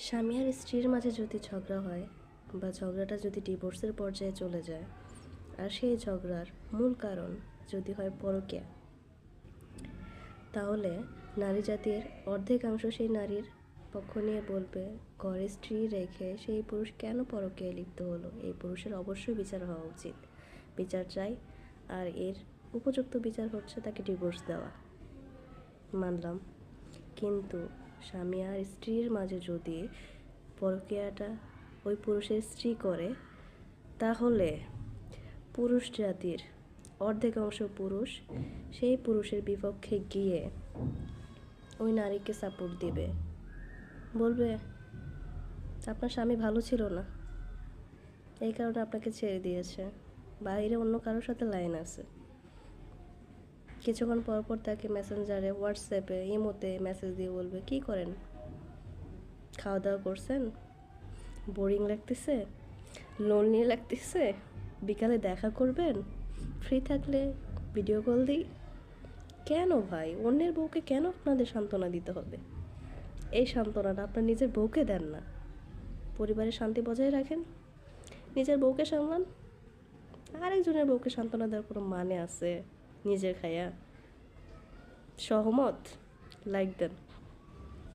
স্বামী আর স্ত্রীর মাঝে যদি ঝগড়া হয় বা ঝগড়াটা যদি ডিভোর্সের পর্যায়ে চলে যায়, আর সেই ঝগড়ার মূল কারণ যদি হয় পরকীয়া, তাহলে নারী জাতির অর্ধেকাংশ সেই নারীর পক্ষ নিয়ে বলবে, ঘরে স্ত্রী রেখে সেই পুরুষ কেন পরকীয়ায় লিপ্ত হলো, এই পুরুষের অবশ্যই বিচার হওয়া উচিত, বিচার চাই। আর এর উপযুক্ত বিচার হচ্ছে তাকে ডিভোর্স দেওয়া। মানলাম, কিন্তু স্বামী আর স্ত্রীর মাঝে যদি পরকীয়াটা ওই পুরুষের স্ত্রী করে, তাহলে পুরুষ জাতির অর্ধেকাংশ পুরুষ সেই পুরুষের বিপক্ষে গিয়ে ওই নারীকে সাপোর্ট দিবে, বলবে আপনার স্বামী ভালো ছিল না, এই কারণে আপনাকে ছেড়ে দিয়েছে, বাইরে অন্য কারোর সাথে লাইন আছে। কিছুক্ষণ পর পর তাকে মেসেঞ্জারে, হোয়াটসঅ্যাপে, ইমোতে মেসেজ দিয়ে বলবে, কী করেন, খাওয়া দাওয়া করছেন, বোরিং লাগতেছে, লোনলি লাগতেছে, বিকালে দেখা করবেন, ফ্রি থাকলে ভিডিও কল দিই। কেন ভাই, অন্যের বউকে কেন আপনাদের সান্ত্বনা দিতে হবে? এই সান্ত্বনাটা আপনার নিজের বউকে দেন না। পরিবারের শান্তি বজায় রাখেন, নিজের বউকে সামলান। আরেকজনের বউকে সান্ত্বনা দেওয়ার কোনো মানে আছে? নিজের খায়া সহমত, লাইক দেন।